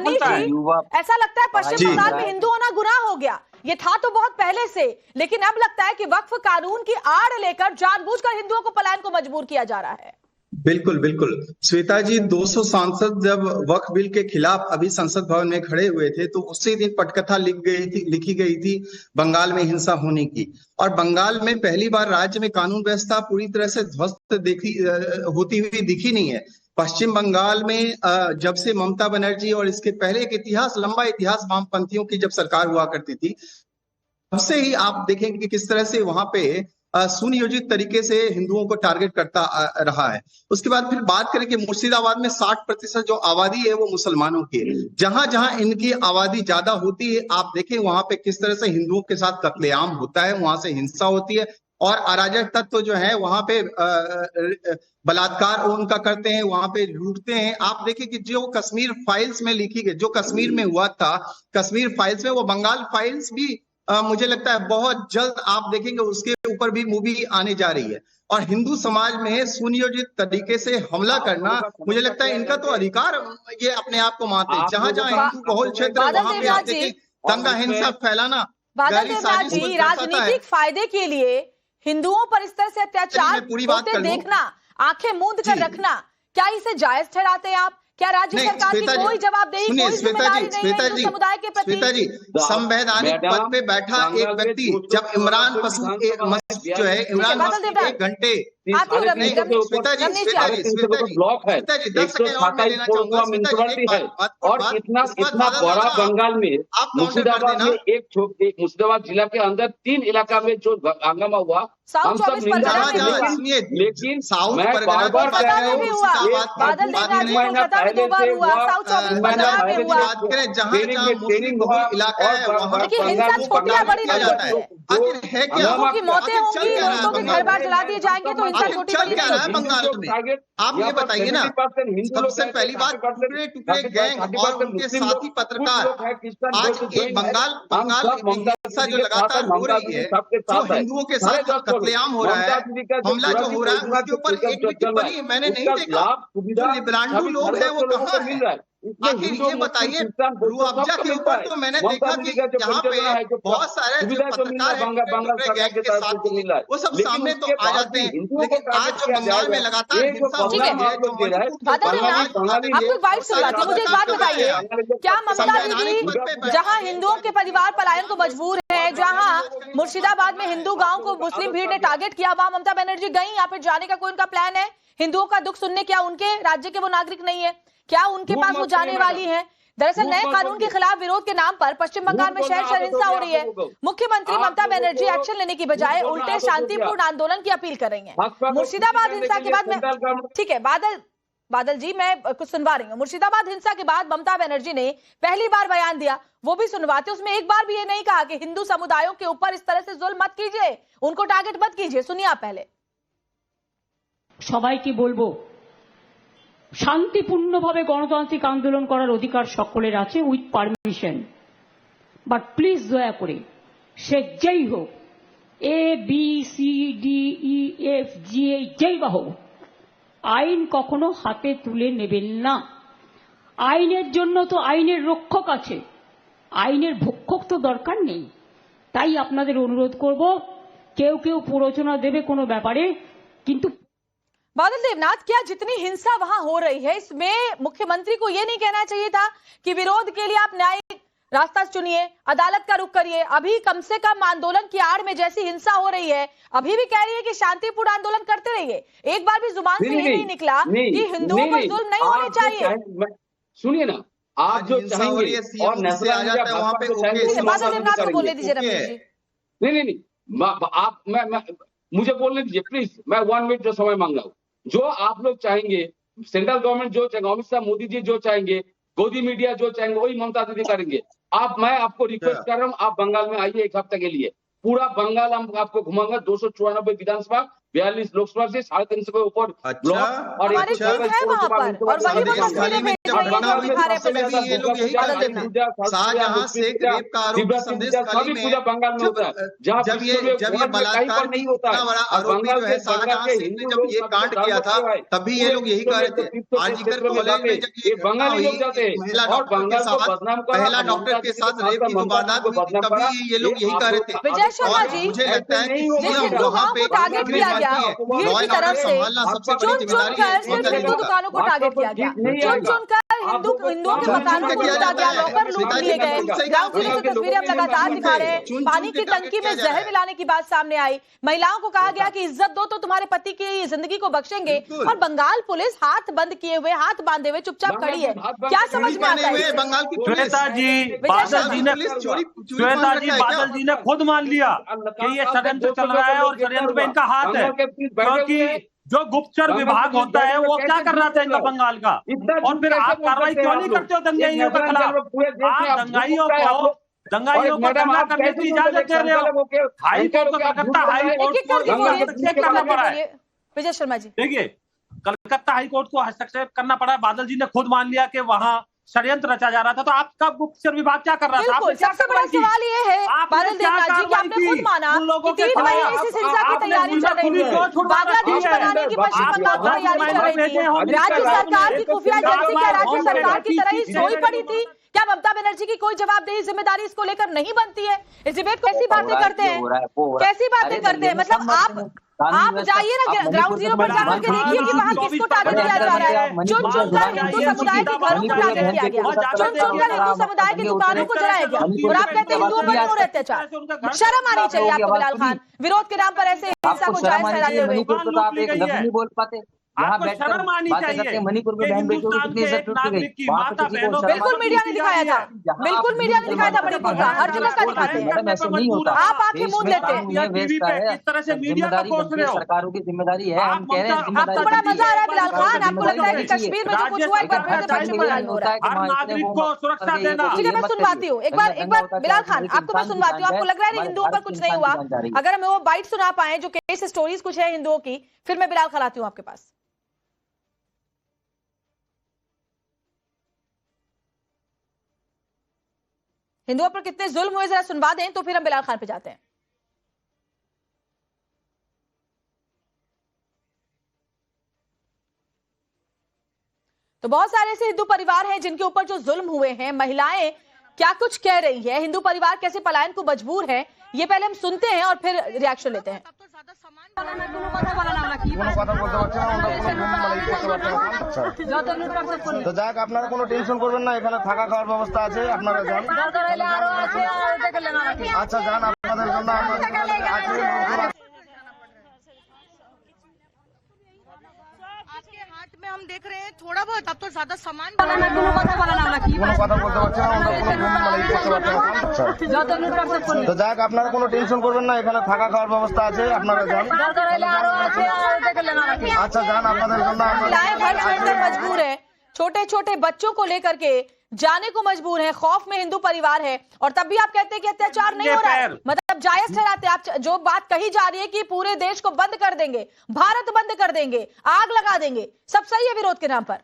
मनीष जी, ऐसा लगता है पश्चिम बंगाल में हिंदू होना गुनाह हो गया। ये था तो बहुत पहले से, लेकिन अब लगता है कि वक्फ कानून की आड़ लेकर जानबूझकर हिंदुओं को पलायन को मजबूर किया जा रहा है। बिल्कुल बिल्कुल श्वेता जी, 200 सांसद जब वक्फ बिल के खिलाफ अभी संसद भवन में खड़े हुए थे तो उसी दिन पटकथा लिखी गई थी बंगाल में हिंसा होने की। और बंगाल में पहली बार राज्य में कानून व्यवस्था पूरी तरह से ध्वस्त होती हुई दिखी नहीं है। पश्चिम बंगाल में जब से ममता बनर्जी और इसके पहले एक इतिहास, लंबा इतिहास वामपंथियों की जब सरकार हुआ करती थी, तब से ही आप देखेंगे कि किस तरह से वहां पे सुनियोजित तरीके से हिंदुओं को टारगेट करता रहा है। उसके बाद फिर बात करें कि मुर्शिदाबाद में 60% जो आबादी है वो मुसलमानों की है। जहां जहां इनकी आबादी ज्यादा होती है, आप देखें वहां पे किस तरह से हिंदुओं के साथ कत्लेआम होता है, वहां से हिंसा होती है और अराजक तत्व जो है वहां पे बलात्कार उनका करते हैं, वहां पे लूटते हैं। आप देखिए कि जो कश्मीर फाइल्स में लिखी गई, जो कश्मीर में हुआ था, कश्मीर फाइल्स में, वो बंगाल फाइल्स भी मुझे लगता है बहुत जल्द आप देखेंगे उसके ऊपर भी मूवी आने जा रही है। और हिंदू समाज में सुनियोजित तरीके से हमला करना, मुझे लगता है इनका तो अधिकार ये अपने आप को मानते हैं। जहां जहां हिंदू बहुल क्षेत्र है वहां पे आप देखिए दंगा हिंसा फैलाना, राजनीतिक फायदे के लिए हिंदुओं पर इस तरह से अत्याचार होते देखना, आंखें मूंद कर रखना, क्या इसे जायज ठहराते हैं आप? क्या राज्य सरकार की कोई जवाबदेही, कोई जिम्मेदारी नहीं है हिंदू समुदाय के प्रति? श्वेता जी, संवैधानिक पद पे बैठा एक व्यक्ति जब इमरान मसूद जो है, इमरान मसूद 1 घंटे ब्लॉक है, 127 म्यूनिसिपैलिटी है और इतना बड़ा बंगाल में मुर्शिदाबाद में एक मुर्शिदाबाद जिला के अंदर 3 इलाका में जो हंगामा हुआ, हम सब लेकिन मैं बार-बार कह रहा हूँ ट्रेनिंग हुआ मौतें होंगी, लोगों के घर बार जला दिए जाएंगे, तो हिंसा छोटी बड़ी नहीं। आप ये बताइए ना, सबसे पहली बात, टुकड़े टुकड़े गैंग और उनके साथी पत्रकार, आज एक बंगाल की हिंसा जो लगातार हो रही है, जो हिंदुओं के साथ कत्लेआम हो रहा है, हमला जो हो रहा है, उसके ऊपर एक भी टिप्पणी मैंने नहीं देखा। जो लिबरांडू लोग हैं वो कहाँ है? आखिर ये बताइए, रुअफ़ज़ा के ऊपर तो मैंने देखा कि यहाँ पे बहुत सारे जो पत्रकार हैं गैंग के साथ वो सब सामने तो आ जाते हैं, लेकिन आज जो बंगाल में लगातार हिंसा हो रही है, मुझे एक बात बताइए, क्या ममता दीदी जहाँ हिंदुओं के परिवार पलायन को मजबूर है, जहाँ मुर्शिदाबाद में हिंदू गांव को मुस्लिम भीड़ ने टारगेट किया, वहां ममता बनर्जी गई? यहाँ पे जाने का कोई उनका प्लान है? हिंदुओं का दुख सुनने? क्या उनके राज्य के वो नागरिक नहीं है? क्या उनके पास वो जाने वाली है? दरअसल नए कानून के खिलाफ विरोध के नाम पर पश्चिम बंगाल में शहर शहर हिंसा हो रही है। मुख्यमंत्री ममता बनर्जी एक्शन लेने की बजाय उल्टे शांतिपूर्ण आंदोलन की अपील कर रही हैं। मुर्शिदाबाद हिंसा के बाद में, ठीक है बादल जी, मैं कुछ सुनवा रही हूँ। मुर्शिदाबाद हिंसा के बाद ममता बनर्जी ने पहली बार बयान दिया, वो भी सुनवाते, उसमें एक बार भी ये नहीं कहा कि हिंदू समुदायों के ऊपर इस तरह से जुल्म मत कीजिए, उनको टारगेट मत कीजिए। सुनिए आप पहले। সবাইকে বলবো, শান্তিপূর্ণভাবে গণতান্ত্রিক আন্দোলন করার অধিকার সকলের আছে উইথ পারমিশন, বাট প্লিজ দয়া করে সে যেই হোক, ABCDEFG যেই বা হোক, আইন কখনো হাতে তুলে নেবেন না। আইনের জন্য তো আইনের রক্ষক আছে, আইনের ভক্ষক তো দরকার নেই। তাই আপনাদের অনুরোধ করব, কেউ কেউ প্ররোচনা দেবে কোনো ব্যাপারে, কিন্তু बादल देवनाथ, क्या जितनी हिंसा वहां हो रही है इसमें मुख्यमंत्री को यह नहीं कहना चाहिए था कि विरोध के लिए आप न्यायिक रास्ता चुनिए, अदालत का रुख करिए? अभी कम से कम आंदोलन की आड़ में जैसी हिंसा हो रही है, अभी भी कह रही है कि शांतिपूर्ण आंदोलन करते रहिए। एक बार भी जुबान से ये नहीं निकला कि हिंदुओं पर जुल्म नहीं होने चाहिए। सुनिए ना, आप जो चाहेंगे और वहां पे बादल देवनाथ को बोलने दीजिए रमेश जी। नहीं, आप मुझे बोलने दीजिए प्लीज, मैं 1 मिनट जो समय मांग रहा हूँ। जो आप लोग चाहेंगे, सेंट्रल गवर्नमेंट जो चाहेंगे, अमित शाह मोदी जी जो चाहेंगे, गोदी मीडिया जो चाहेंगे, वही ममता दीदी करेंगे। मैं आपको रिक्वेस्ट कर रहा हूँ, आप बंगाल में आइए 1 हफ्ते के लिए, पूरा बंगाल हम आपको घुमाऊंगा। 294 विधानसभा, 42 लोकसभा से 350 के ऊपर ब्लॉक और जब घटना हुई थी उस समय भी ये लोग यही करते थे। शाहजहां शेख रेप का आरोपी संदेश खाली में जब ये बलात्कार नहीं होता इतना बड़ा आरोपी जो है शाहजहां शेख ने जब ये कांड किया था तभी ये लोग यही कह रहे थे। आरजीकर कॉलेज में जब ये घटना हुई, महिला डॉक्टर के साथ, महिला डॉक्टर के साथ रेप की वारदात हुई थी, तभी ये लोग यही कह रहे थे। विजय शर्मा जी, मुझे लगता है कि जिस हिंदू गांव को टारगेट किया गया भीड़ की तरफ से, चुन चुन कर सिर्फ हिंदू दुकानों को टारगेट किया गया, चुन चुन कर हिंदुओं के मकानों को लूटा गया, लॉकर लूट लिए गए। ग्राउंड जीरो की तस्वीरें हम लगातार दिखा रहे हैं। पानी की टंकी में जहर मिलाने की बात सामने आई। महिलाओं को कहा गया कि इज्जत दो तो तुम्हारे पति की जिंदगी को बख्शेंगे, और बंगाल पुलिस हाथ बंद किए हुए, हाथ बांधे हुए चुपचाप खड़ी है। क्या समझ में आता है? बंगाल की श्वेता जी, बादल जी ने खुद मान लिया कि ये षड्यंत्र चल रहा है और षड्यंत्र में इनका हाथ है, क्योंकि जो गुप्तचर विभाग होता है वो क्या कर रहा था इनका बंगाल का। और फिर आप कार्रवाई क्यों नहीं करते हो दंगाइयों के खिलाफ? आप दंगाइयों को दंगा करने की इजाजत दे रहे हो। हाई कोर्ट को, कलकत्ता हाई कोर्ट को हस्तक्षेप करना पड़ा है। विजय शर्मा जी, देखिए, कलकत्ता हाई कोर्ट को हस्तक्षेप करना पड़ा है। बादल जी ने खुद मान लिया कि वहाँ षड्यंत्र रचा जा रहा था, तो आपका गुप्तचर विभाग क्या कर रहा था? बिल्कुल, सबसे बड़ा सवाल ये है बादल देवनाथ जी कि आपने खुद माना कि 3 महीने से हिंसा की तैयारी चल रही है, बांग्लादेश बनाने की पश्चिम बंगाल में तैयारी चल रही थी, राज्य सरकार की खुफिया एजेंसी क्या राज्य सरकार की तरह ही सोई पड़ी थी? क्या ममता बनर्जी की कोई जवाबदेही जिम्मेदारी इसको लेकर नहीं बनती है? इस डिबेट को कैसी बातें करते हैं, कैसी बातें करते हैं? मतलब आप जाइए ना ग्राउंड जीरो पर जाकर के देखिए कि वहाँ किसको टारगेट किया जा रहा है। चुन चुन कर हिंदू समुदाय के घरों को टारगेट किया गया, चुन चुन कर हिंदू समुदाय की दुकानों को जलाया गया, और आप कहते हैं हिंदुओं पर हो रहे अत्याचार। शर्म आनी चाहिए आपको बिलाल खान, विरोध के नाम पर ऐसे हिंसा को जायज ठहराते हुए। मणिपुर तो आप एक लफ्ज नहीं बोल पाते, यहाँ बैठकर बातें करते हैं। मणिपुर में बहन बेटियों की कितनी इज्जत टूट गई, वहाँ पे किसी को बिल्कुल मीडिया ने दिखाया था, बिल्कुल मीडिया ने दिखाया था मणिपुर का, हर जगह का दिखाते हैं। मैडम ऐसे नहीं होता, आप आंखें मूंद लेते हैं। जिम्मेदारी बनती है, सरकारों की जिम्मेदारी है। हम कह रहे हैं आपको बड़ा मजा आ रहा है बिलाल खान, आपको लगता है कि कश्मीर में जो कुछ हुआ एक बार फिर से पश्चिम बंगाल में हो रहा है। ठीक है, मैं सुनवाती हूँ एक बार बिलाल खान, आपको मैं सुनवाती हूँ। आपको लग रहा है हिंदुओं पर कुछ नहीं हुआ? अगर हमें वो बाइट सुना पाए जो केस स्टोरीज कुछ है हिंदुओं की, फिर मैं बिलाल खान आती हूँ आपके पास। हिंदुओं पर कितने जुल्म हुए जरा सुनवा दें, तो फिर हम बिलाल खान पे जाते हैं। तो बहुत सारे ऐसे हिंदू परिवार हैं जिनके ऊपर जो जुल्म हुए हैं, महिलाएं क्या कुछ कह रही है, हिंदू परिवार कैसे पलायन को मजबूर है, ये पहले हम सुनते हैं और फिर रिएक्शन लेते हैं। তো যাক, আপনারা কোনো টেনশন করবেন না, এখানে থাকা খাওয়ার ব্যবস্থা আছে, আপনারা যান। আচ্ছা যান, আপনাদের জন্য आज के हाट में हम देख रहे हैं थोड़ा बहुत, अब तो ज्यादा सामान কোনো কথা বলতে পারছি না, আমরা কোনো ঘুম মালাই করতে পারছি না। তো যাক, আপনারা কোনো টেনশন করবেন না, এখানে থাকা খাওয়ার ব্যবস্থা আছে, আপনারা যান। আচ্ছা যান, আপনাদের জন্য महिलाएं घर छोड़कर मजबूर है, छोटे छोटे बच्चों को लेकर के जाने को मजबूर है, खौफ में हिंदू परिवार है, और तब भी आप कहते हैं कि अत्याचार नहीं हो रहा है, मतलब जायज ठहराते हैं आप। जो बात कही जा रही है कि पूरे देश को बंद कर देंगे, भारत बंद कर देंगे, आग लगा देंगे, सब सही है विरोध के नाम पर।